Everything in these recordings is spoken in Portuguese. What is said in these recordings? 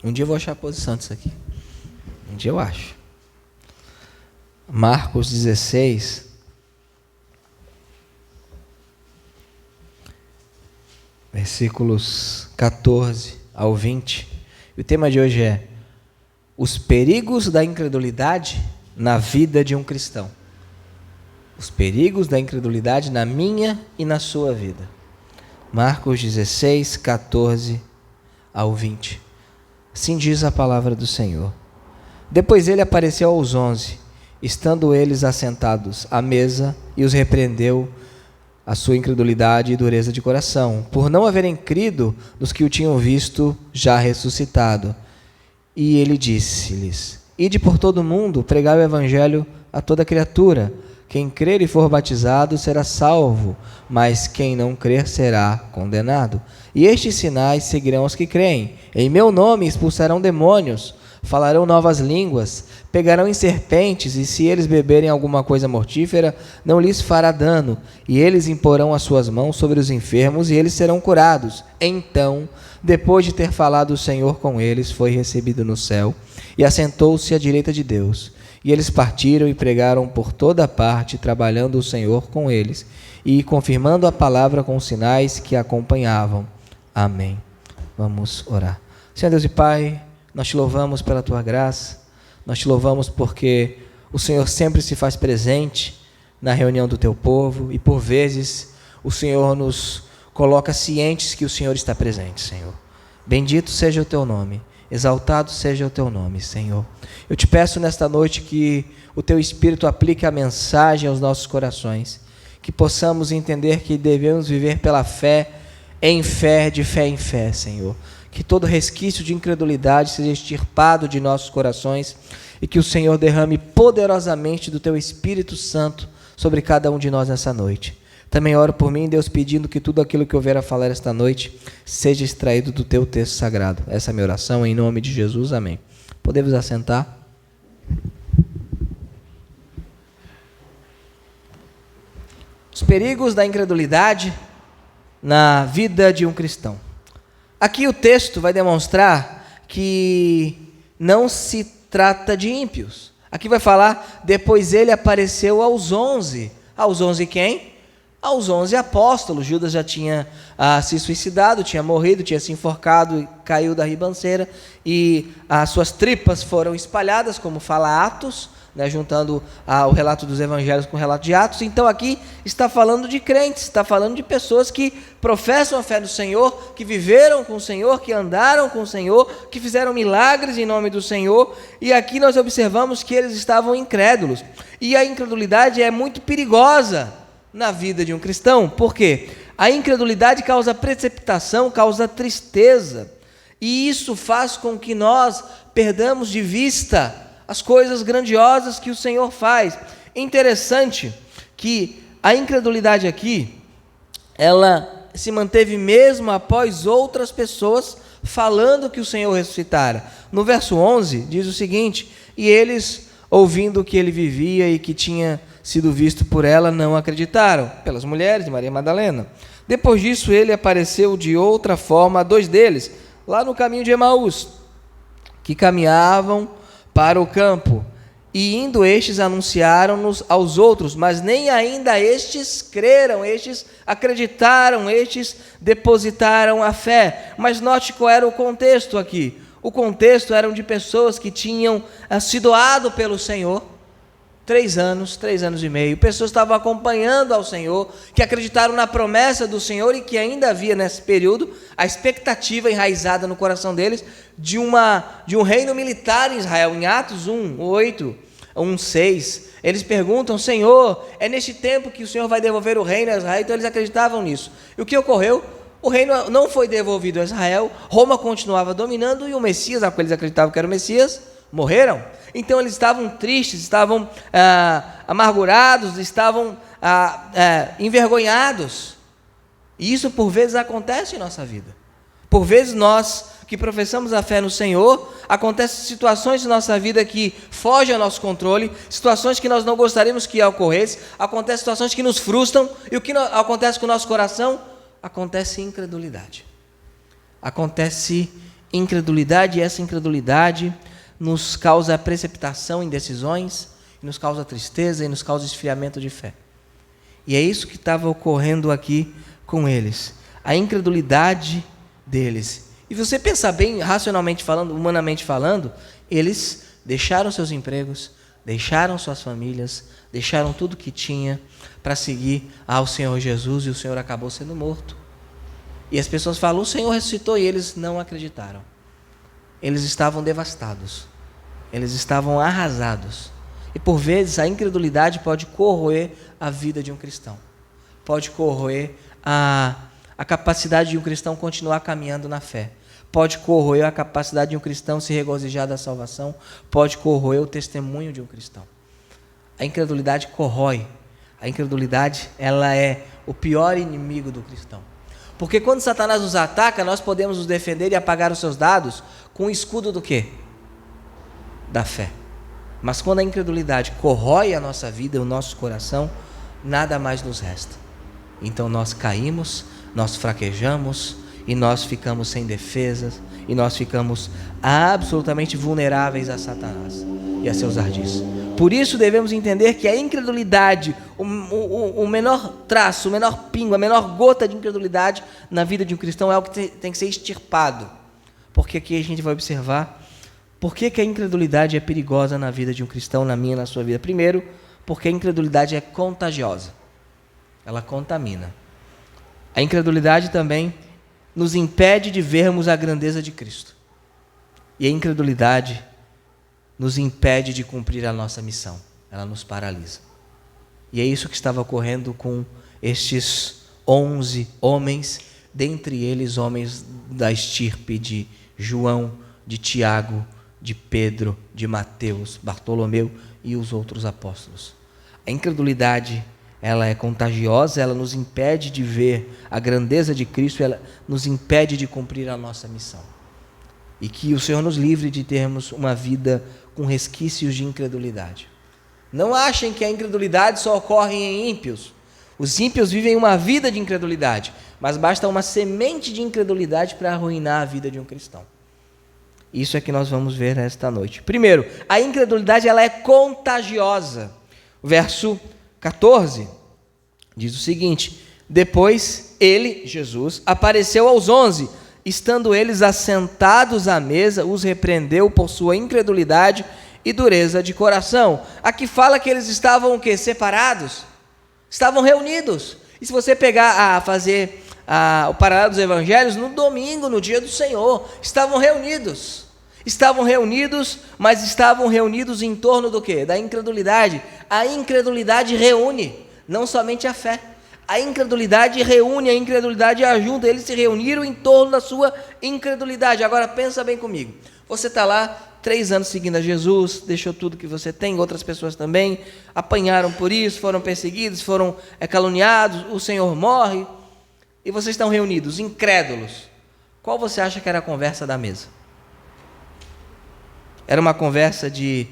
Um dia eu vou achar a posição disso aqui. Um dia eu acho. Marcos 16. Versículos 14 ao 20. E o tema de hoje é os perigos da incredulidade na vida de um cristão. Os perigos da incredulidade na minha e na sua vida. Marcos 16, 14 ao 20. Assim diz a palavra do Senhor. Depois ele apareceu aos 11, estando eles assentados à mesa, e os repreendeu a sua incredulidade e dureza de coração, por não haverem crido nos que o tinham visto já ressuscitado. E ele disse-lhes: Ide por todo o mundo, pregai o evangelho a toda criatura. Quem crer e for batizado será salvo, mas quem não crer será condenado. E estes sinais seguirão os que creem. Em meu nome expulsarão demônios, falarão novas línguas, pegarão em serpentes, e se eles beberem alguma coisa mortífera, não lhes fará dano. E eles imporão as suas mãos sobre os enfermos, e eles serão curados. Então, depois de ter falado o Senhor com eles, foi recebido no céu, e assentou-se à direita de Deus. E eles partiram e pregaram por toda parte, trabalhando o Senhor com eles, e confirmando a palavra com os sinais que a acompanhavam. Amém. Vamos orar. Senhor Deus e Pai, nós te louvamos pela Tua graça, nós te louvamos porque o Senhor sempre se faz presente na reunião do Teu povo, e por vezes o Senhor nos coloca cientes que o Senhor está presente, Senhor. Bendito seja o Teu nome. Exaltado seja o Teu nome, Senhor. Eu te peço nesta noite que o Teu Espírito aplique a mensagem aos nossos corações, que possamos entender que devemos viver pela fé, de fé em fé, Senhor. Que todo resquício de incredulidade seja extirpado de nossos corações e que o Senhor derrame poderosamente do Teu Espírito Santo sobre cada um de nós nessa noite. Também oro por mim, Deus, pedindo que tudo aquilo que eu vier a falar esta noite seja extraído do Teu texto sagrado. Essa é a minha oração, em nome de Jesus. Amém. Podemos assentar? Os perigos da incredulidade na vida de um cristão. Aqui o texto vai demonstrar que não se trata de ímpios. Aqui vai falar, depois ele apareceu aos 11. Aos 11 quem? Aos 11 apóstolos. Judas já tinha se suicidado, tinha morrido, tinha se enforcado e caiu da ribanceira, e as suas tripas foram espalhadas, como fala Atos, né, juntando o relato dos evangelhos com o relato de Atos. Então aqui está falando de crentes, está falando de pessoas que professam a fé do Senhor, que viveram com o Senhor, que andaram com o Senhor, que fizeram milagres em nome do Senhor, e aqui nós observamos que eles estavam incrédulos. E a incredulidade é muito perigosa na vida de um cristão. Por quê? A incredulidade causa precipitação, causa tristeza, e isso faz com que nós perdamos de vista as coisas grandiosas que o Senhor faz. Interessante que a incredulidade aqui, ela se manteve mesmo após outras pessoas falando que o Senhor ressuscitara. No verso 11 diz o seguinte: e eles, ouvindo que ele vivia e que tinha sido visto por ela, não acreditaram, pelas mulheres de Maria Madalena. Depois disso ele apareceu de outra forma a 2 deles, lá no caminho de Emaús, que caminhavam para o campo, e indo estes anunciaram-nos aos outros, mas nem ainda estes creram, estes acreditaram, estes depositaram a fé. Mas note qual era o contexto aqui. O contexto eram de pessoas que tinham sido doado pelo Senhor 3 anos e meio, pessoas estavam acompanhando ao Senhor, que acreditaram na promessa do Senhor, e que ainda havia nesse período a expectativa enraizada no coração deles de um reino militar em Israel. Em Atos 1:8, 1:6, eles perguntam: Senhor, é neste tempo que o Senhor vai devolver o reino a Israel? Então eles acreditavam nisso. E o que ocorreu? O reino não foi devolvido a Israel, Roma continuava dominando, e o Messias, a qual eles acreditavam que era o Messias, morreram. Então eles estavam tristes, estavam amargurados, estavam envergonhados. E isso por vezes acontece em nossa vida. Por vezes nós que professamos a fé no Senhor, acontecem situações em nossa vida que fogem ao nosso controle, situações que nós não gostaríamos que ocorressem, acontecem situações que nos frustram, e o que acontece com o nosso coração? Acontece incredulidade. Acontece incredulidade, e essa incredulidade nos causa precipitação em decisões, nos causa tristeza e nos causa esfriamento de fé. E é isso que estava ocorrendo aqui com eles. A incredulidade deles. E você pensar bem, racionalmente falando, humanamente falando, eles deixaram seus empregos, deixaram suas famílias, deixaram tudo que tinha para seguir ao Senhor Jesus, e o Senhor acabou sendo morto. E as pessoas falam, o Senhor ressuscitou, e eles não acreditaram. Eles estavam devastados. Eles estavam arrasados. E por vezes a incredulidade pode corroer a vida de um cristão. Pode corroer a capacidade de um cristão continuar caminhando na fé. Pode corroer a capacidade de um cristão se regozijar da salvação. Pode corroer o testemunho de um cristão. A incredulidade corrói. A incredulidade, ela é o pior inimigo do cristão. Porque quando Satanás nos ataca, nós podemos nos defender e apagar os seus dados com o escudo do quê? Da fé. Mas quando a incredulidade corrói a nossa vida, o nosso coração, nada mais nos resta. Então nós caímos, nós fraquejamos, e nós ficamos sem defesas, e nós ficamos absolutamente vulneráveis a Satanás e a seus ardis. Por isso devemos entender que a incredulidade, o menor traço, o menor pingo, a menor gota de incredulidade na vida de um cristão é algo que tem que ser extirpado. Porque aqui a gente vai observar por que a incredulidade é perigosa na vida de um cristão, na minha e na sua vida. Primeiro, porque a incredulidade é contagiosa. Ela contamina. A incredulidade também nos impede de vermos a grandeza de Cristo. E a incredulidade nos impede de cumprir a nossa missão. Ela nos paralisa. E é isso que estava ocorrendo com estes 11 homens, dentre eles homens da estirpe de João, de Tiago, de Pedro, de Mateus, Bartolomeu e os outros apóstolos. A incredulidade, ela é contagiosa, ela nos impede de ver a grandeza de Cristo, ela nos impede de cumprir a nossa missão. E que o Senhor nos livre de termos uma vida com resquícios de incredulidade. Não achem que a incredulidade só ocorre em ímpios. Os ímpios vivem uma vida de incredulidade, mas basta uma semente de incredulidade para arruinar a vida de um cristão. Isso é que nós vamos ver esta noite. Primeiro, a incredulidade, ela é contagiosa. Verso 14 diz o seguinte: depois ele, Jesus, apareceu aos 11, estando eles assentados à mesa, os repreendeu por sua incredulidade e dureza de coração. Aqui fala que eles estavam o quê? Separados, estavam reunidos. E se você pegar a fazer o paralelo dos evangelhos, no domingo, no dia do Senhor, estavam reunidos, mas estavam reunidos em torno do quê? Da incredulidade. A incredulidade reúne, não somente a fé. A incredulidade reúne, a incredulidade ajunta. Eles se reuniram em torno da sua incredulidade. Agora pensa bem comigo. Você está lá 3 anos seguindo a Jesus, deixou tudo que você tem, outras pessoas também apanharam por isso, foram perseguidos, foram caluniados, o Senhor morre, e vocês estão reunidos, incrédulos. Qual você acha que era a conversa da mesa? Era uma conversa de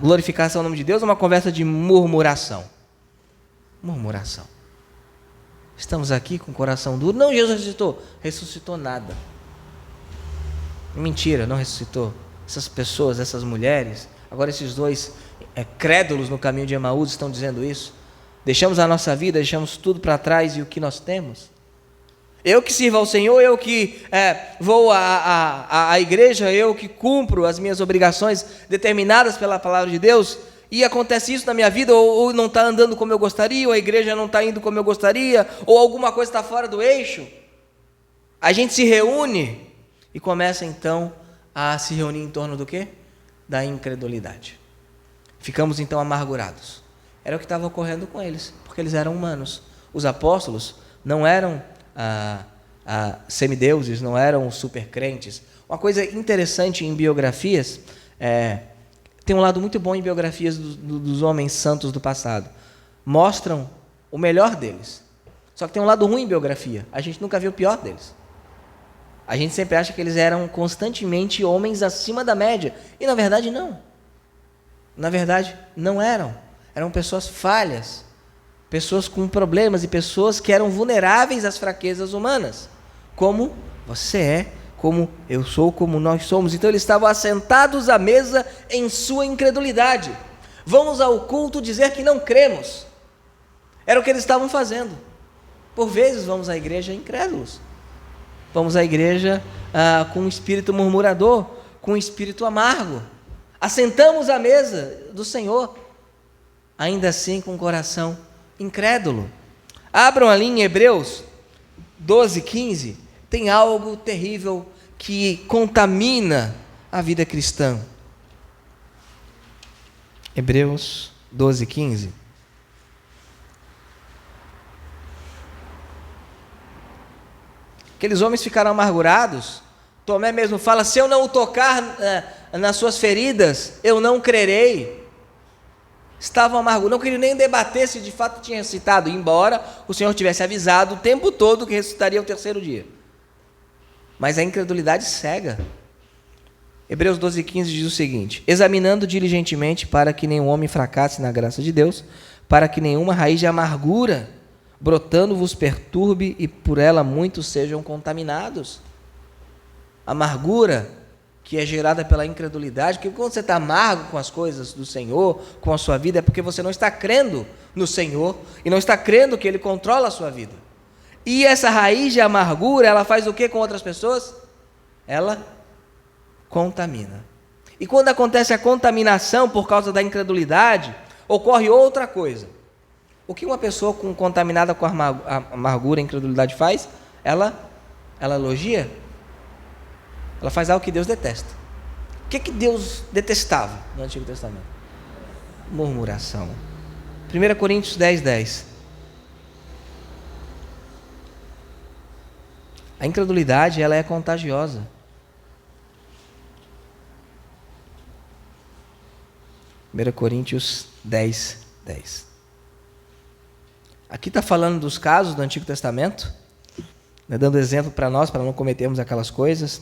glorificação ao nome de Deus ou uma conversa de murmuração? Murmuração. Estamos aqui com o coração duro. Não, Jesus ressuscitou. Ressuscitou nada. Mentira, não ressuscitou. Essas pessoas, essas mulheres, agora esses 2 crédulos no caminho de Emaús estão dizendo isso. Deixamos a nossa vida, deixamos tudo para trás e o que nós temos? Eu que sirvo ao Senhor, eu que vou à igreja, eu que cumpro as minhas obrigações determinadas pela palavra de Deus, e acontece isso na minha vida, ou não está andando como eu gostaria, ou a igreja não está indo como eu gostaria, ou alguma coisa está fora do eixo. A gente se reúne e começa então a se reunir em torno do quê? Da incredulidade. Ficamos então amargurados. Era o que estava ocorrendo com eles, porque eles eram humanos. Os apóstolos não eram semideuses, não eram supercrentes. Uma coisa interessante em biografias, tem um lado muito bom em biografias dos homens santos do passado. Mostram o melhor deles. Só que tem um lado ruim em biografia. A gente nunca viu o pior deles. A gente sempre acha que eles eram constantemente homens acima da média. E na verdade não. Na verdade não eram. Eram pessoas falhas. Pessoas com problemas e pessoas que eram vulneráveis às fraquezas humanas. Como você é, como eu sou, como nós somos. Então eles estavam assentados à mesa em sua incredulidade. Vamos ao culto dizer que não cremos. Era o que eles estavam fazendo. Por vezes vamos à igreja incrédulos. Vamos à igreja com um espírito murmurador, com um espírito amargo. Assentamos à mesa do Senhor, ainda assim com o coração incrédulo. Abram ali em Hebreus 12:15, tem algo terrível que contamina a vida cristã. Hebreus 12:15. Aqueles homens ficaram amargurados. Tomé mesmo fala: se eu não o tocar nas suas feridas, eu não crerei. Estavam amargurados, não queriam nem debater se de fato tinha ressuscitado, embora o Senhor tivesse avisado o tempo todo que ressuscitaria ao terceiro dia. Mas a incredulidade cega. Hebreus 12:15 diz o seguinte: examinando diligentemente para que nenhum homem fracasse na graça de Deus, para que nenhuma raiz de amargura brotando vos perturbe e por ela muitos sejam contaminados. Amargura que é gerada pela incredulidade, porque quando você está amargo com as coisas do Senhor, com a sua vida, é porque você não está crendo no Senhor e não está crendo que Ele controla a sua vida. E essa raiz de amargura, ela faz o que com outras pessoas? Ela contamina. E quando acontece a contaminação por causa da incredulidade, ocorre outra coisa. O que uma pessoa contaminada com a amargura e a incredulidade faz? Ela elogia. Ela faz algo que Deus detesta. O que Deus detestava no Antigo Testamento? Murmuração. 1 Coríntios 10:10. A incredulidade, ela é contagiosa. 1 Coríntios 10:10. Aqui está falando dos casos do Antigo Testamento, né, dando exemplo para nós, para não cometermos aquelas coisas,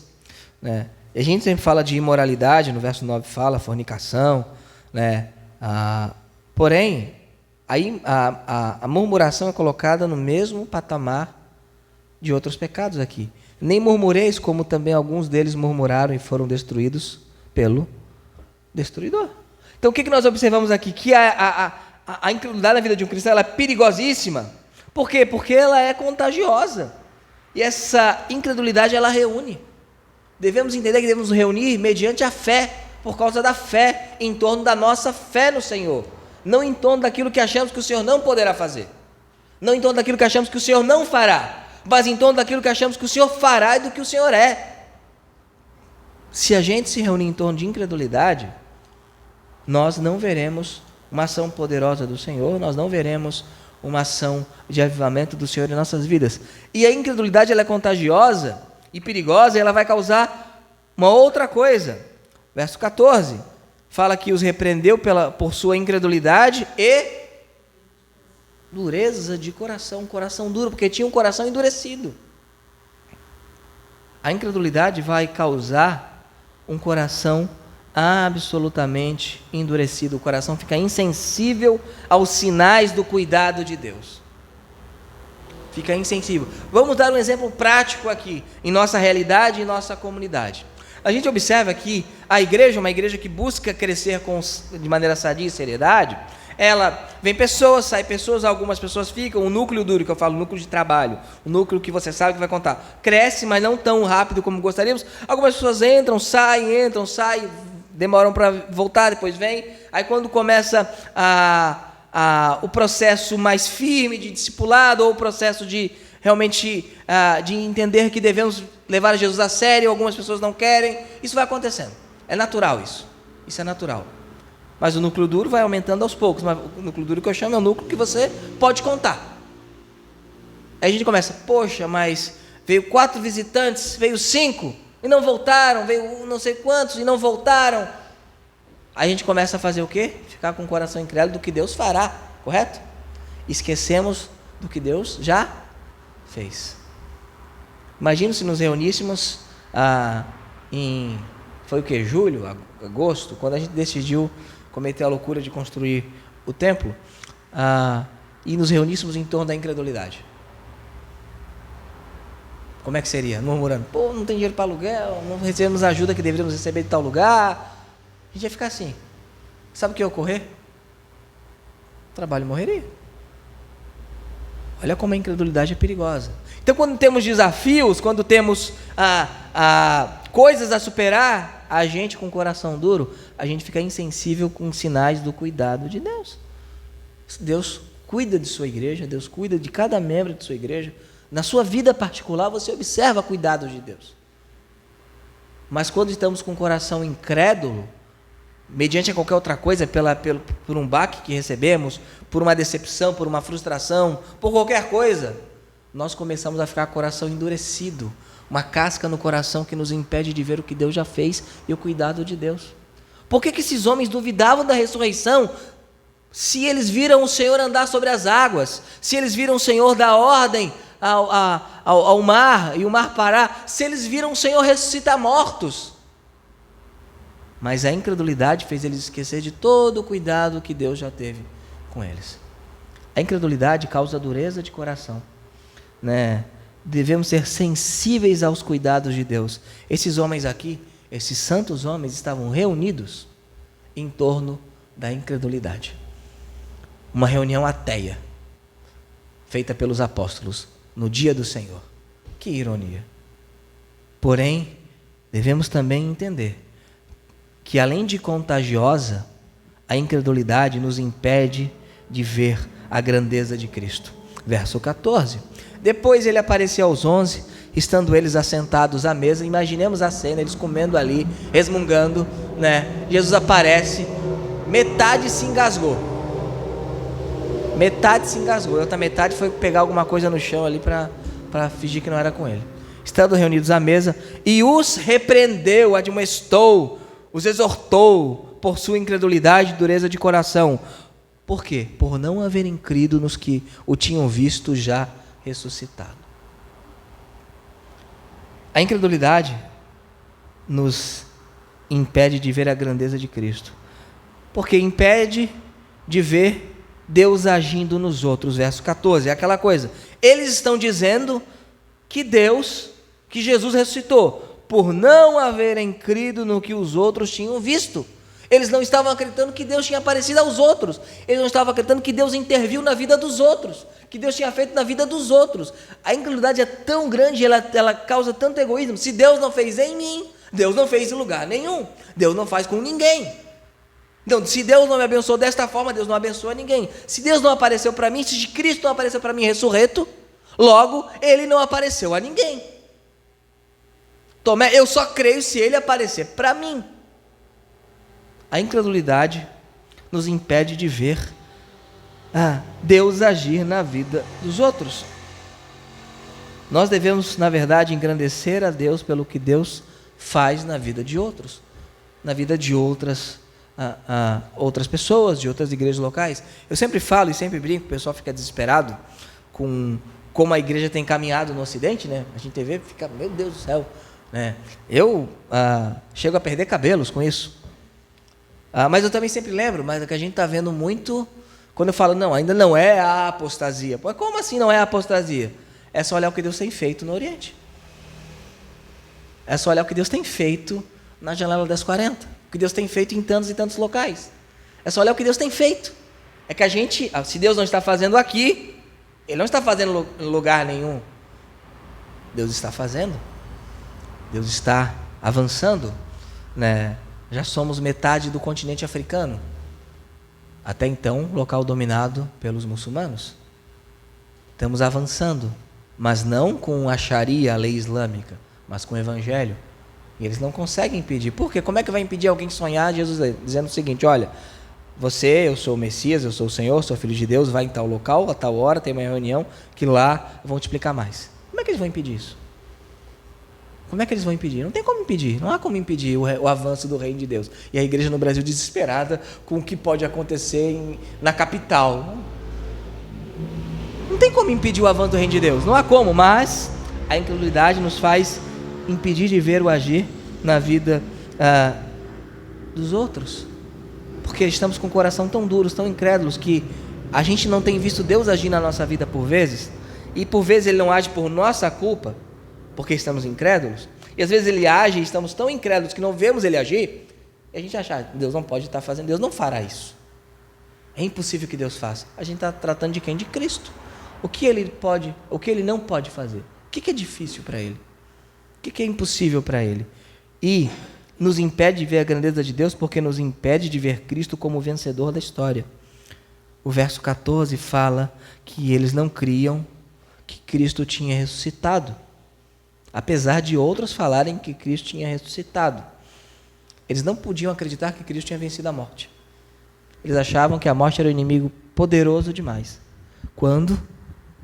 né? E a gente sempre fala de imoralidade, no verso 9 fala fornicação, né? Porém, aí a murmuração é colocada no mesmo patamar de outros pecados aqui. Nem murmureis, como também alguns deles murmuraram e foram destruídos pelo destruidor. Então o que nós observamos aqui? Que a incredulidade na vida de um cristão, ela é perigosíssima. Por quê? Porque ela é contagiosa. E essa incredulidade, ela reúne. Devemos entender que devemos nos reunir mediante a fé, por causa da fé, em torno da nossa fé no Senhor. Não em torno daquilo que achamos que o Senhor não poderá fazer. Não em torno daquilo que achamos que o Senhor não fará. Mas em torno daquilo que achamos que o Senhor fará e do que o Senhor é. Se a gente se reunir em torno de incredulidade, nós não veremos uma ação poderosa do Senhor, nós não veremos uma ação de avivamento do Senhor em nossas vidas. E a incredulidade, ela é contagiosa e perigosa, e ela vai causar uma outra coisa. Verso 14, fala que os repreendeu por sua incredulidade e dureza de coração, coração duro, porque tinha um coração endurecido. A incredulidade vai causar um coração absolutamente endurecido. O coração fica insensível aos sinais do cuidado de Deus. Fica insensível. Vamos dar um exemplo prático aqui, em nossa realidade e nossa comunidade. A gente observa que a igreja, uma igreja que busca crescer de maneira sadia e seriedade, ela vem pessoas, sai pessoas, algumas pessoas ficam, o núcleo duro, que eu falo, o núcleo de trabalho, o núcleo que você sabe que vai contar, cresce, mas não tão rápido como gostaríamos. Algumas pessoas entram, saem, demoram para voltar, depois vem. Aí quando começa o processo mais firme de discipulado, ou o processo de realmente de entender que devemos levar Jesus a sério, algumas pessoas não querem, isso vai acontecendo. É natural isso é natural. Mas o núcleo duro vai aumentando aos poucos. Mas o núcleo duro que eu chamo é o núcleo que você pode contar. Aí a gente começa, poxa, mas veio 4 visitantes, veio 5 e não voltaram, veio não sei quantos e não voltaram. Aí a gente começa a fazer o quê? Ficar com o coração incrédulo do que Deus fará, correto? Esquecemos do que Deus já fez. Imagina se nos reuníssemos foi o que? Julho, agosto, quando a gente decidiu cometer a loucura de construir o templo, e nos reuníssemos em torno da incredulidade. Como é que seria? Murmurando, pô, não tem dinheiro para aluguel, não recebemos a ajuda que deveríamos receber de tal lugar. A gente ia ficar assim. Sabe o que ia ocorrer? O trabalho morreria. Olha como a incredulidade é perigosa. Então, quando temos desafios, quando temos coisas a superar, a gente com o coração duro, a gente fica insensível com sinais do cuidado de Deus. Deus cuida de sua igreja, Deus cuida de cada membro de sua igreja. Na sua vida particular, você observa cuidado de Deus. Mas quando estamos com o coração incrédulo, mediante qualquer outra coisa, por um baque que recebemos, por uma decepção, por uma frustração, por qualquer coisa, nós começamos a ficar com o coração endurecido, uma casca no coração que nos impede de ver o que Deus já fez e o cuidado de Deus. Por que esses homens duvidavam da ressurreição, se eles viram o Senhor andar sobre as águas, se eles viram o Senhor dar ordem ao mar e o mar parar, se eles viram o Senhor ressuscitar mortos? Mas a incredulidade fez eles esquecer de todo o cuidado que Deus já teve com eles. A incredulidade causa dureza de coração, né? Devemos ser sensíveis aos cuidados de Deus. Esses homens aqui, esses santos homens, estavam reunidos em torno da incredulidade. Uma reunião ateia, feita pelos apóstolos no dia do Senhor. Que ironia! Porém, devemos também entender que, além de contagiosa, a incredulidade nos impede de ver a grandeza de Cristo. Verso 14. Depois ele apareceu aos 11, estando eles assentados à mesa. Imaginemos a cena, eles comendo ali, resmungando, né? Jesus aparece, metade se engasgou. Metade se engasgou, a outra metade foi pegar alguma coisa no chão ali para fingir que não era com ele. Estando reunidos à mesa, e os repreendeu, admoestou, os exortou por sua incredulidade e dureza de coração. Por quê? Por não haverem crido nos que o tinham visto já ressuscitado. A incredulidade nos impede de ver a grandeza de Cristo, porque impede de ver Deus agindo nos outros. Verso 14, é aquela coisa, eles estão dizendo que Jesus ressuscitou, por não haverem crido no que os outros tinham visto. Eles não estavam acreditando que Deus tinha aparecido aos outros, eles não estavam acreditando que Deus interviu na vida dos outros, que Deus tinha feito na vida dos outros. A incredulidade é tão grande, ela causa tanto egoísmo. Se Deus não fez em mim, Deus não fez em lugar nenhum, Deus não faz com ninguém. Então, se Deus não me abençoou desta forma, Deus não abençoa ninguém. Se Deus não apareceu para mim, se Cristo não apareceu para mim ressurreto, logo, Ele não apareceu a ninguém. Tomé, eu só creio se Ele aparecer para mim. A incredulidade nos impede de ver Deus agir na vida dos outros. Nós devemos, na verdade, engrandecer a Deus pelo que Deus faz na vida de outros, na vida de outras pessoas, de outras igrejas locais. Eu sempre falo e sempre brinco, o pessoal fica desesperado com como a igreja tem caminhado no Ocidente, né? A gente vê, fica, meu Deus do céu, né? Eu chego a perder cabelos com isso. Mas eu também sempre lembro, mas que a gente está vendo muito, quando eu falo, não, ainda não é a apostasia. Pô, como assim não é a apostasia? É só olhar o que Deus tem feito no Oriente. É só olhar o que Deus tem feito na janela das 40. O que Deus tem feito em tantos e tantos locais. É só olhar o que Deus tem feito. É que a gente, se Deus não está fazendo aqui, Ele não está fazendo em lugar nenhum. Deus está fazendo. Deus está avançando, né? Já somos metade do continente africano. Até então, local dominado pelos muçulmanos. Estamos avançando, mas não com a Sharia, a lei islâmica, mas com o Evangelho. E eles não conseguem impedir. Por quê? Como é que vai impedir alguém de sonhar? Jesus dizendo o seguinte, olha, eu sou o Messias, eu sou o Senhor, sou filho de Deus, vai em tal local, a tal hora, tem uma reunião, que lá vão te explicar mais. Como é que eles vão impedir isso? Como é que eles vão impedir? Não tem como impedir, não há como impedir o avanço do reino de Deus. E a igreja no Brasil desesperada com o que pode acontecer na capital. Não tem como impedir o avanço do reino de Deus, não há como, mas a incredulidade nos faz impedir de ver o agir na vida dos outros. Porque estamos com o coração tão duros, tão incrédulos, que a gente não tem visto Deus agir na nossa vida por vezes, e por vezes Ele não age por nossa culpa, porque estamos incrédulos, e às vezes ele age e estamos tão incrédulos que não vemos ele agir, e a gente acha, Deus não pode estar fazendo, Deus não fará isso. É impossível que Deus faça. A gente está tratando de quem? De Cristo. O que ele pode, o que ele não pode fazer? O que é difícil para ele? O que é impossível para ele? E nos impede de ver a grandeza de Deus, porque nos impede de ver Cristo como o vencedor da história. O verso 14 fala que eles não criam que Cristo tinha ressuscitado, apesar de outros falarem que Cristo tinha ressuscitado. Eles não podiam acreditar que Cristo tinha vencido a morte. Eles achavam que a morte era um inimigo poderoso demais, quando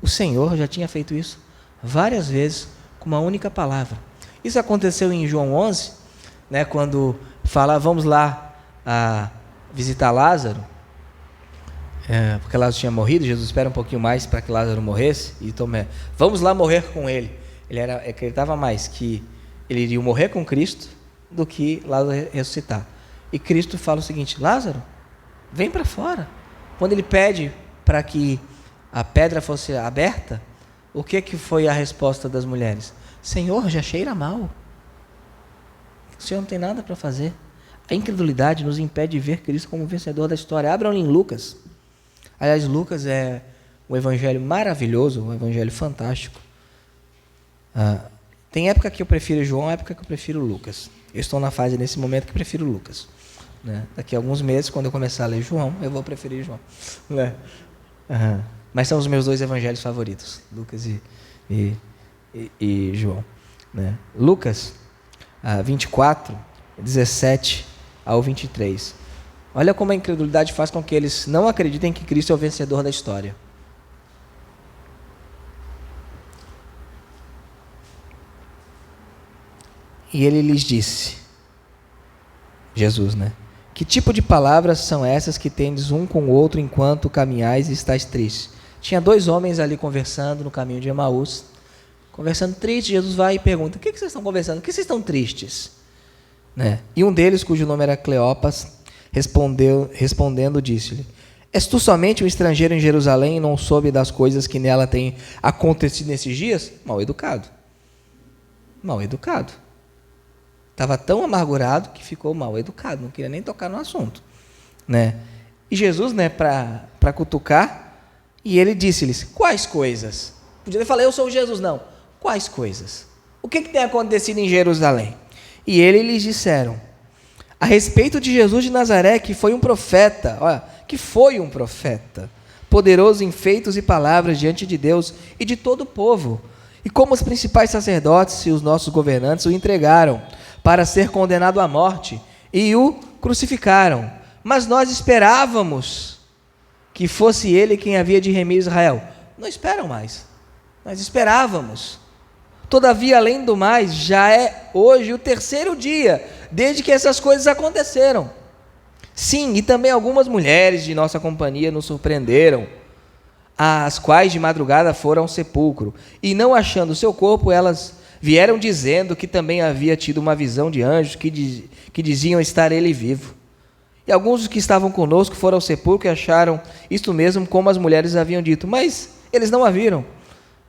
o Senhor já tinha feito isso várias vezes com uma única palavra. Isso aconteceu em João 11, né, quando fala, vamos lá visitar Lázaro, porque Lázaro tinha morrido. Jesus espera um pouquinho mais para que Lázaro morresse, e vamos lá morrer com ele. Ele acreditava mais que ele iria morrer com Cristo do que Lázaro ressuscitar. E Cristo fala o seguinte: Lázaro, vem para fora. Quando ele pede para que a pedra fosse aberta, o que foi a resposta das mulheres? Senhor, já cheira mal. O Senhor não tem nada para fazer. A incredulidade nos impede de ver Cristo como vencedor da história. Abram em Lucas. Aliás, Lucas é um evangelho maravilhoso, um evangelho fantástico. Tem época que eu prefiro João, época que eu prefiro Lucas. Eu estou na fase, nesse momento, que prefiro Lucas. Né? Daqui a alguns meses, quando eu começar a ler João, eu vou preferir João. Né? Mas são os meus dois evangelhos favoritos, Lucas e João. Né? Lucas 24, 17 ao 23. Olha como a incredulidade faz com que eles não acreditem que Cristo é o vencedor da história. E ele lhes disse, Jesus, né? Que tipo de palavras são essas que tendes um com o outro enquanto caminhais e estáis tristes? Tinha dois homens ali conversando no caminho de Emaús, conversando tristes. Jesus vai e pergunta: o que vocês estão conversando? Por que vocês estão tristes? Né? E um deles, cujo nome era Cleopas, respondendo, disse-lhe: és tu somente um estrangeiro em Jerusalém e não soube das coisas que nela têm acontecido nesses dias? Mal educado. Mal educado. Estava tão amargurado que ficou mal educado, não queria nem tocar no assunto. Né? E Jesus, né, para cutucar, e ele disse-lhes: quais coisas? Podia falar, eu sou Jesus. Não. Quais coisas? O que tem acontecido em Jerusalém? E eles lhes disseram a respeito de Jesus de Nazaré, que foi um profeta, poderoso em feitos e palavras diante de Deus e de todo o povo. E como os principais sacerdotes e os nossos governantes o entregaram para ser condenado à morte e o crucificaram. Mas nós esperávamos que fosse ele quem havia de remir Israel. Não esperam mais. Nós esperávamos. Todavia, além do mais, já é hoje o terceiro dia desde que essas coisas aconteceram. Sim, e também algumas mulheres de nossa companhia nos surpreenderam, as quais de madrugada foram ao sepulcro, e não achando o seu corpo, elas vieram dizendo que também havia tido uma visão de anjos que diziam estar ele vivo. E alguns dos que estavam conosco foram ao sepulcro e acharam isto mesmo como as mulheres haviam dito, mas eles não a viram.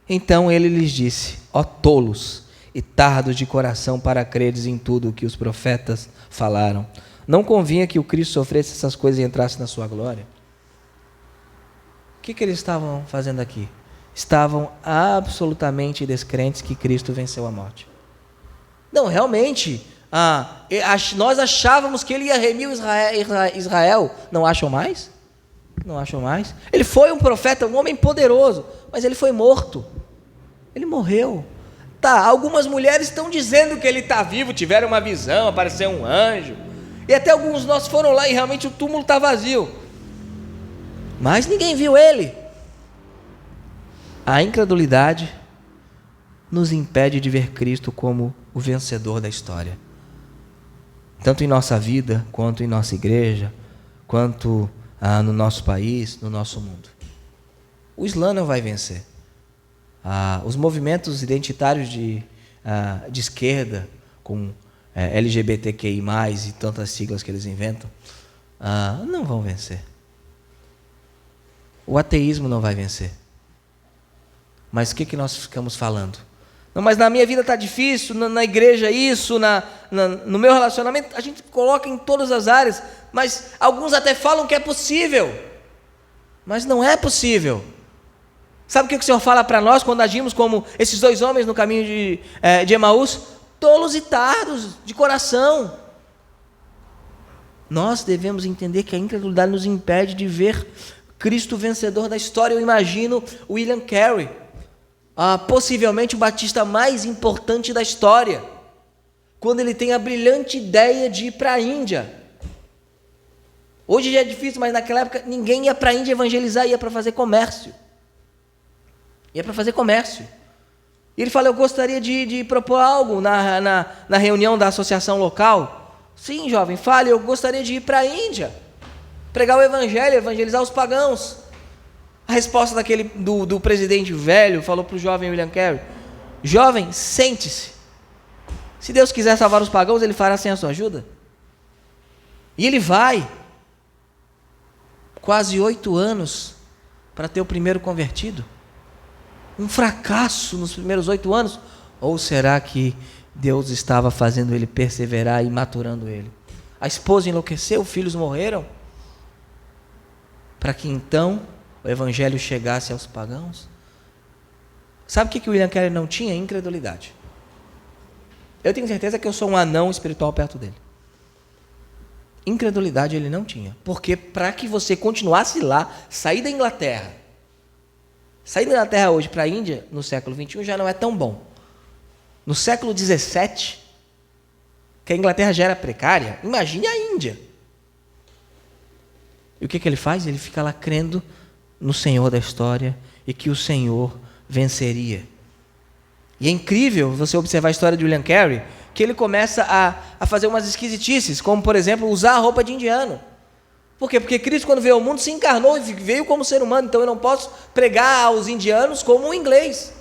Então ele lhes disse: ó tolos e tardos de coração para creres em tudo o que os profetas falaram. Não convinha que o Cristo sofresse essas coisas e entrasse na sua glória? O que eles estavam fazendo aqui? Estavam absolutamente descrentes que Cristo venceu a morte. Não, realmente, nós achávamos que ele ia remir Israel. Não acham mais? Não acham mais? Ele foi um profeta, um homem poderoso, mas ele foi morto. Ele morreu. Tá, algumas mulheres estão dizendo que ele está vivo, tiveram uma visão, apareceu um anjo. E até alguns nós foram lá e realmente o túmulo está vazio. Mas ninguém viu ele. A incredulidade nos impede de ver Cristo como o vencedor da história. Tanto em nossa vida, quanto em nossa igreja, quanto no nosso país, no nosso mundo. O Islã não vai vencer. Os movimentos identitários de esquerda, com LGBTQI+, e tantas siglas que eles inventam, não vão vencer. O ateísmo não vai vencer. Mas o que nós ficamos falando? Não, mas na minha vida está difícil, na igreja isso, no meu relacionamento, a gente coloca em todas as áreas, mas alguns até falam que é possível, mas não é possível. Sabe o que o Senhor fala para nós quando agimos como esses dois homens no caminho de Emaús? Tolos e tardos de coração. Nós devemos entender que a incredulidade nos impede de ver Cristo vencedor da história. Eu imagino William Carey, possivelmente o batista mais importante da história, quando ele tem a brilhante ideia de ir para a Índia. Hoje já é difícil, mas naquela época ninguém ia para a Índia evangelizar, ia para fazer comércio. Ia para fazer comércio. E ele fala, eu gostaria de propor algo na reunião da associação local. Sim, jovem, fale, eu gostaria de ir para a Índia, pregar o evangelho, evangelizar os pagãos. A resposta do presidente velho falou para o jovem William Carey, jovem, sente-se. Se Deus quiser salvar os pagãos, Ele fará sem a sua ajuda. E ele vai. Quase 8 anos para ter o primeiro convertido. Um fracasso nos primeiros 8 anos? Ou será que Deus estava fazendo ele perseverar e maturando ele? A esposa enlouqueceu, filhos morreram, para que então o evangelho chegasse aos pagãos? Sabe o que William Carey não tinha? Incredulidade. Eu tenho certeza que eu sou um anão espiritual perto dele. Incredulidade ele não tinha. Porque para que você continuasse lá, sair da Inglaterra hoje para a Índia, no século XXI, já não é tão bom. No século XVII, que a Inglaterra já era precária, imagine a Índia. E o que ele faz? Ele fica lá crendo no Senhor da história e que o Senhor venceria. E é incrível você observar a história de William Carey, que ele começa a fazer umas esquisitices, como, por exemplo, usar a roupa de indiano. Por quê? Porque Cristo, quando veio ao mundo, se encarnou e veio como ser humano, então eu não posso pregar aos indianos como um inglês.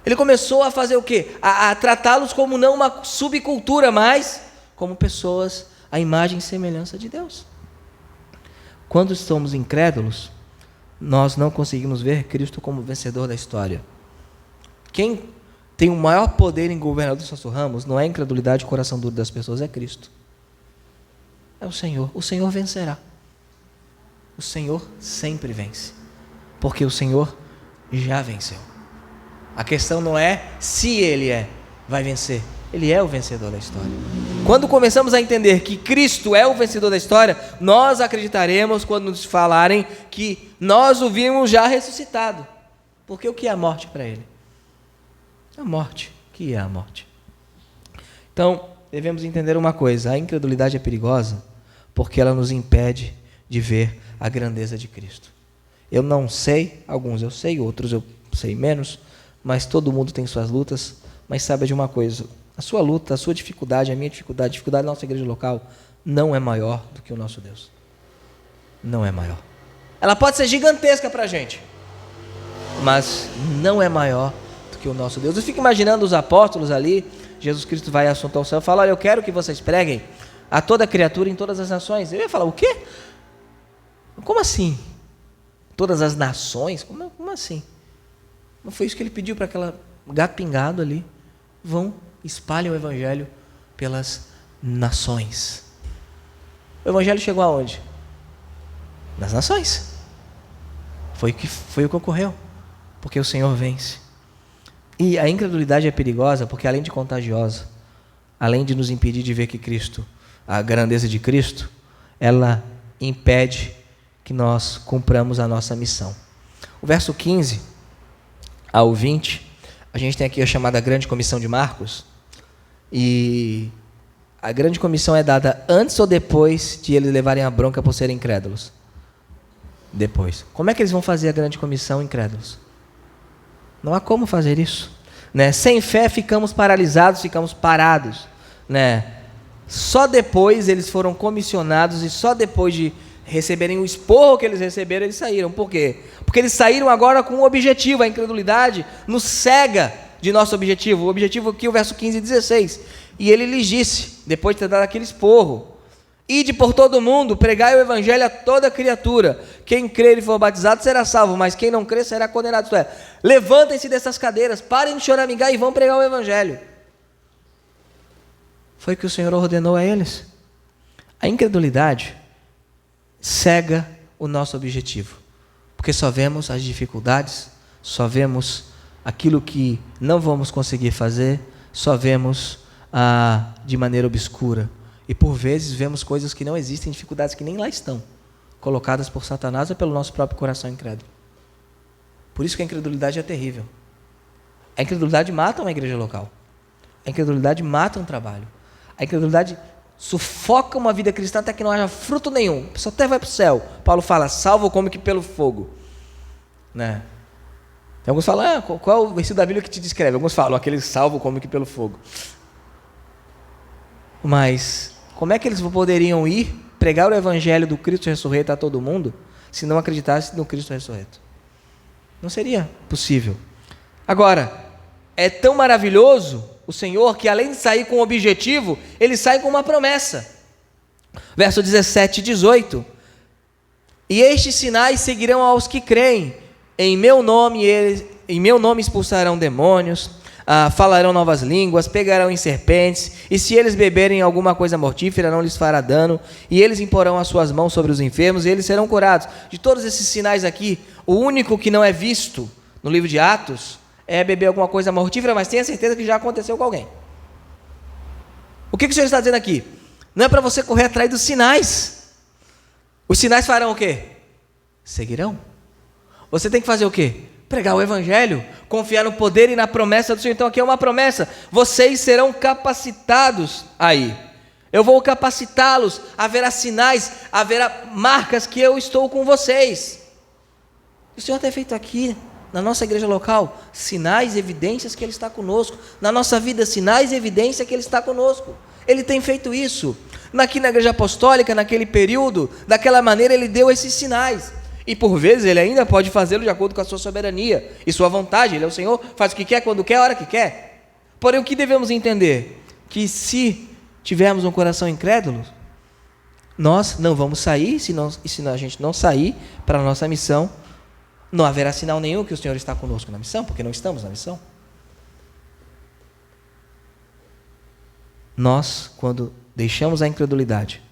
Ele começou a fazer o quê? A tratá-los como não uma subcultura, mas como pessoas à imagem e semelhança de Deus. Quando estamos incrédulos, nós não conseguimos ver Cristo como vencedor da história. Quem tem o maior poder em governar o Celso Ramos não é a incredulidade e o coração duro das pessoas, é Cristo. É o Senhor. O Senhor vencerá. O Senhor sempre vence. Porque o Senhor já venceu. A questão não é se Ele vai vencer. Ele é o vencedor da história. Quando começamos a entender que Cristo é o vencedor da história, nós acreditaremos quando nos falarem que nós o vimos já ressuscitado. Porque o que é a morte para Ele? A morte. O que é a morte? Então, devemos entender uma coisa. A incredulidade é perigosa porque ela nos impede de ver a grandeza de Cristo. Eu não sei, alguns eu sei, outros eu sei menos, mas todo mundo tem suas lutas. Mas saiba de uma coisa, a sua luta, a sua dificuldade, a minha dificuldade, a dificuldade da nossa igreja local não é maior do que o nosso Deus. Não é maior. Ela pode ser gigantesca para a gente, mas não é maior do que o nosso Deus. Eu fico imaginando os apóstolos ali, Jesus Cristo vai assunto ao céu e fala, olha, eu quero que vocês preguem a toda criatura em todas as nações. Eu ia falar, o quê? Como assim? Todas as nações? Como assim? Não foi isso que ele pediu para aquela gato pingado ali? Vão, espalhem o evangelho pelas nações. O evangelho chegou aonde? Nas nações. Foi o que ocorreu. Porque o Senhor vence. E a incredulidade é perigosa porque, além de contagiosa, além de nos impedir de ver que Cristo, a grandeza de Cristo, ela impede que nós cumpramos a nossa missão. O verso 15 ao 20, a gente tem aqui a chamada Grande Comissão de Marcos, e a Grande Comissão é dada antes ou depois de eles levarem a bronca por serem incrédulos? Depois. Como é que eles vão fazer a Grande Comissão incrédulos? Não há como fazer isso, né? Sem fé ficamos paralisados, ficamos parados, né? Só depois eles foram comissionados e só depois de receberem o esporro que eles receberam, eles saíram. Por quê? Porque eles saíram agora com um objetivo. A incredulidade nos cega de nosso objetivo. O objetivo aqui, o verso 15 e 16. E ele lhes disse, depois de ter dado aquele esporro, Ide por todo o mundo, pregai o evangelho a toda criatura. Quem crer e for batizado será salvo, mas quem não crer será condenado. Isto é, levantem-se dessas cadeiras, parem de choramingar e vão pregar o evangelho. Foi o que o Senhor ordenou a eles. A incredulidade cega o nosso objetivo, porque só vemos as dificuldades, só vemos aquilo que não vamos conseguir fazer, só vemos de maneira obscura. E por vezes vemos coisas que não existem, dificuldades que nem lá estão, colocadas por Satanás ou pelo nosso próprio coração incrédulo. Por isso que a incredulidade é terrível. A incredulidade mata uma igreja local. A incredulidade mata um trabalho. A incredulidade sufoca uma vida cristã até que não haja fruto nenhum. A pessoa até vai para o céu. Paulo fala, salvo como que pelo fogo. Né? Tem alguns falam, qual é o versículo da Bíblia que te descreve? Alguns falam, aquele salvo como que pelo fogo. Mas como é que eles poderiam ir pregar o evangelho do Cristo ressurreto a todo mundo se não acreditassem no Cristo ressurreto? Não seria possível. Agora, é tão maravilhoso o Senhor que além de sair com um objetivo, ele sai com uma promessa. Verso 17 e 18. E estes sinais seguirão aos que creem. Em meu nome expulsarão demônios, falarão novas línguas, pegarão em serpentes, e se eles beberem alguma coisa mortífera, não lhes fará dano, e eles imporão as suas mãos sobre os enfermos, e eles serão curados. De todos esses sinais aqui, o único que não é visto no livro de Atos é beber alguma coisa mortífera, mas tenha certeza que já aconteceu com alguém. O que o Senhor está dizendo aqui? Não é para você correr atrás dos sinais. Os sinais farão o quê? Seguirão. Você tem que fazer o quê? Pregar o evangelho, confiar no poder e na promessa do Senhor. Então aqui é uma promessa, vocês serão capacitados aí. Eu vou capacitá-los, haverá sinais, haverá marcas que eu estou com vocês. O Senhor tem feito aqui, na nossa igreja local, sinais, evidências que Ele está conosco. Na nossa vida, sinais e evidências que Ele está conosco. Ele tem feito isso. Aqui na igreja apostólica, naquele período, daquela maneira Ele deu esses sinais. E por vezes Ele ainda pode fazê-lo de acordo com a sua soberania e sua vontade. Ele é o Senhor, faz o que quer, quando quer, a hora que quer. Porém, o que devemos entender? Que se tivermos um coração incrédulo, nós não vamos sair, se a gente não sair para a nossa missão, não haverá sinal nenhum que o Senhor está conosco na missão, porque não estamos na missão. Nós, quando deixamos a incredulidade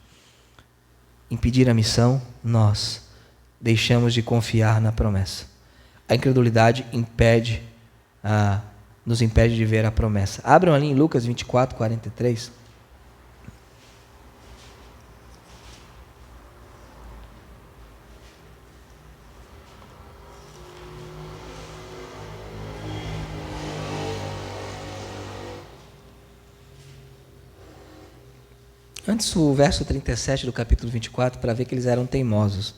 impedir a missão, nós deixamos de confiar na promessa. A incredulidade nos impede de ver a promessa. Abram ali em Lucas 24, 43. Antes o verso 37 do capítulo 24, para ver que eles eram teimosos.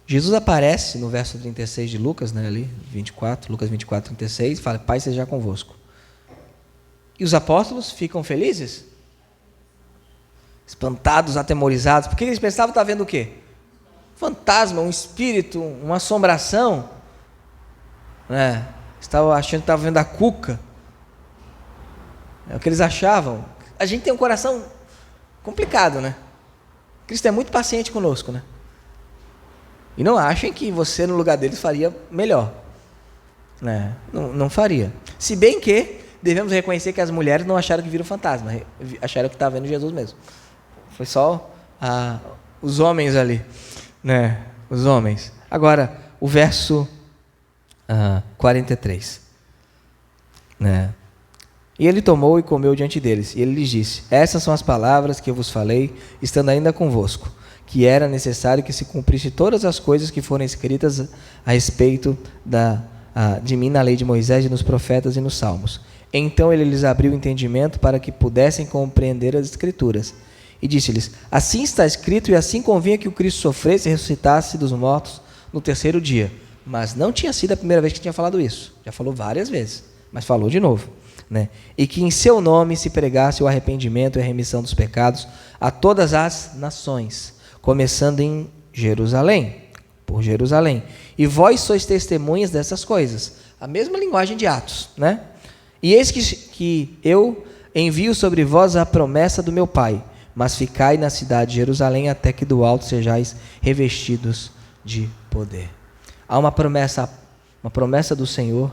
Jesus aparece no verso 36 de Lucas, né, ali, 24, Lucas 24, 36, e fala, Pai seja convosco. E os apóstolos ficam felizes? Espantados, atemorizados, porque eles pensavam estar vendo o quê? Fantasma, um espírito, uma assombração. Né? Estavam achando que estavam vendo a cuca. É o que eles achavam. A gente tem um coração complicado, né? Cristo é muito paciente conosco, né? E não achem que você no lugar deles faria melhor, né? Não faria. Se bem que devemos reconhecer que as mulheres não acharam que viram fantasma, acharam que estavam vendo Jesus mesmo. Foi só os homens ali, né? Os homens. Agora, o verso 43, né? E ele tomou e comeu diante deles, e ele lhes disse, essas são as palavras que eu vos falei, estando ainda convosco, que era necessário que se cumprisse todas as coisas que foram escritas a respeito de mim na lei de Moisés e nos profetas e nos salmos. Então ele lhes abriu o entendimento para que pudessem compreender as escrituras. E disse-lhes, assim está escrito e assim convinha que o Cristo sofresse e ressuscitasse dos mortos no terceiro dia. Mas não tinha sido a primeira vez que tinha falado isso. Já falou várias vezes, mas falou de novo. Né? E que em seu nome se pregasse o arrependimento e a remissão dos pecados a todas as nações, começando em Jerusalém, por Jerusalém. E vós sois testemunhas dessas coisas. A mesma linguagem de Atos, né? E eis que eu envio sobre vós a promessa do meu Pai. mas ficai na cidade de Jerusalém até que do alto sejais revestidos de poder. Há uma promessa do Senhor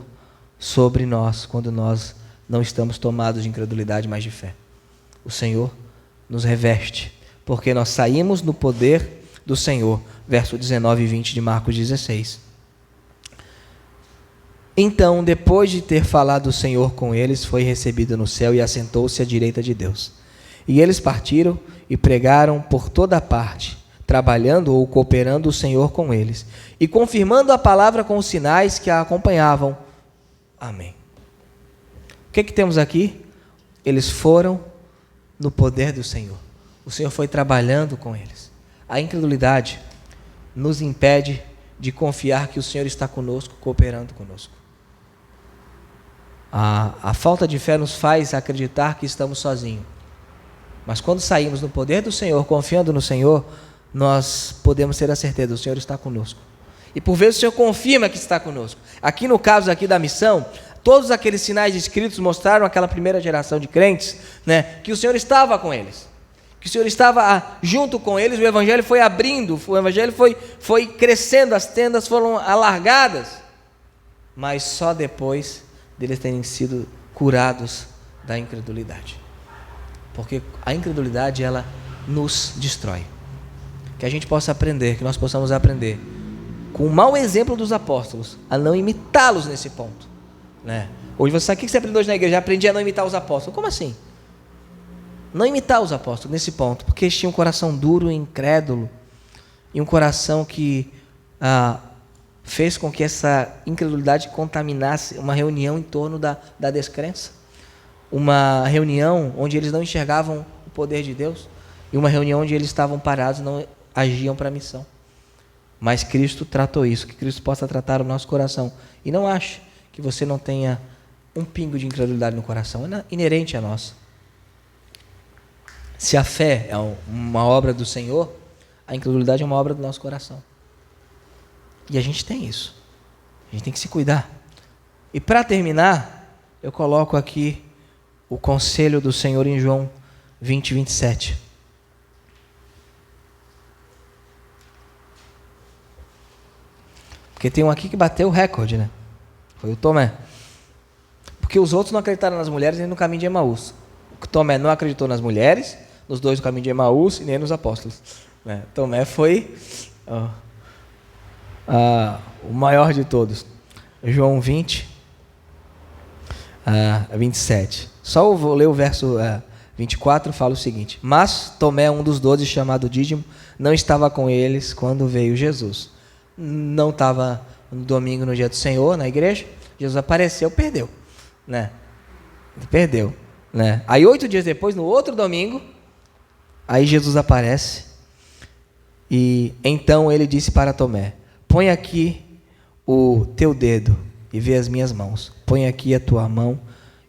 sobre nós, quando nós não estamos tomados de incredulidade, mas de fé. O Senhor nos reveste, porque nós saímos no poder do Senhor. Verso 19 e 20 de Marcos 16. Então, depois de ter falado o Senhor com eles, foi recebido no céu e assentou-se à direita de Deus. E eles partiram e pregaram por toda parte, trabalhando ou cooperando o Senhor com eles, e confirmando a palavra com os sinais que a acompanhavam. Amém. O que temos aqui? Eles foram no poder do Senhor. O Senhor foi trabalhando com eles. A incredulidade nos impede de confiar que o Senhor está conosco, cooperando conosco. A falta de fé nos faz acreditar que estamos sozinhos. Mas quando saímos no poder do Senhor, confiando no Senhor, nós podemos ter a certeza, o Senhor está conosco. E por vezes o Senhor confirma que está conosco. Aqui no caso aqui da missão, todos aqueles sinais escritos mostraram àquela primeira geração de crentes, que o Senhor estava com eles. Que o Senhor estava junto com eles, o Evangelho foi abrindo, o Evangelho foi crescendo, as tendas foram alargadas. Mas só depois deles terem sido curados da incredulidade. Porque a incredulidade, ela nos destrói. Que a gente possa aprender, que nós possamos aprender, com o mau exemplo dos apóstolos, a não imitá-los nesse ponto. Hoje você sabe o que você aprendeu hoje na igreja? Já aprendi a não imitar os apóstolos. Como assim? Não imitar os apóstolos nesse ponto, porque eles tinham um coração duro e incrédulo, e um coração que fez com que essa incredulidade contaminasse uma reunião em torno da descrença, uma reunião onde eles não enxergavam o poder de Deus, e uma reunião onde eles estavam parados e não agiam para a missão. Mas Cristo tratou isso, que Cristo possa tratar o nosso coração, e não ache que você não tenha um pingo de incredulidade no coração, é inerente a nós. Se a fé é uma obra do Senhor, a incredulidade é uma obra do nosso coração. E a gente tem isso. A gente tem que se cuidar. E para terminar, eu coloco aqui o conselho do Senhor em João 20, 27. Porque tem um aqui que bateu o recorde, Foi o Tomé. Porque os outros não acreditaram nas mulheres nem no caminho de Emaús. O Tomé não acreditou nas mulheres, nos dois do caminho de Emaús e nem nos apóstolos. Tomé foi o maior de todos. João 20, 27. Só eu vou ler o verso 24, fala o seguinte: Mas Tomé, um dos 12, chamado Dídimo, não estava com eles quando veio Jesus. Não estava no domingo, no dia do Senhor, na igreja. Jesus apareceu, perdeu. Perdeu. Aí 8 dias depois, no outro domingo, aí Jesus aparece. E então ele disse para Tomé: Põe aqui o teu dedo e vê as minhas mãos. Põe aqui a tua mão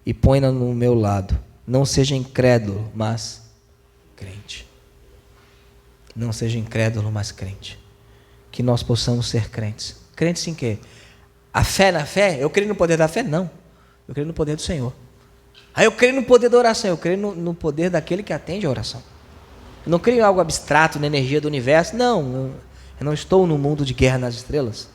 e põe-na no meu lado. Não seja incrédulo, mas crente. Não seja incrédulo, mas crente. Que nós possamos ser crentes. Crentes em quê? A fé na fé? Eu creio no poder da fé? Não. Eu creio no poder do Senhor. Eu creio no poder da oração. Eu creio no poder daquele que atende a oração. Eu não creio em algo abstrato, na energia do universo. Não. Eu não estou no mundo de Guerra nas Estrelas.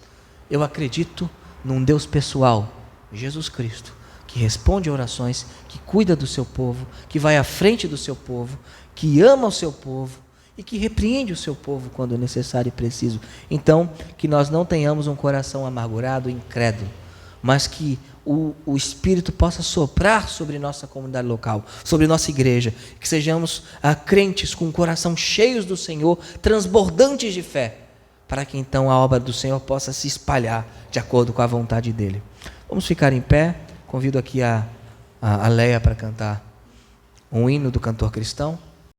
Eu acredito num Deus pessoal, Jesus Cristo, que responde a orações, que cuida do seu povo, que vai à frente do seu povo, que ama o seu povo e que repreende o seu povo quando necessário e preciso. Então, que nós não tenhamos um coração amargurado e incrédulo, mas que o Espírito possa soprar sobre nossa comunidade local, sobre nossa igreja, que sejamos crentes com o coração cheios do Senhor, transbordantes de fé, para que então a obra do Senhor possa se espalhar de acordo com a vontade dEle. Vamos ficar em pé. Convido aqui a Leia para cantar um hino do cantor cristão.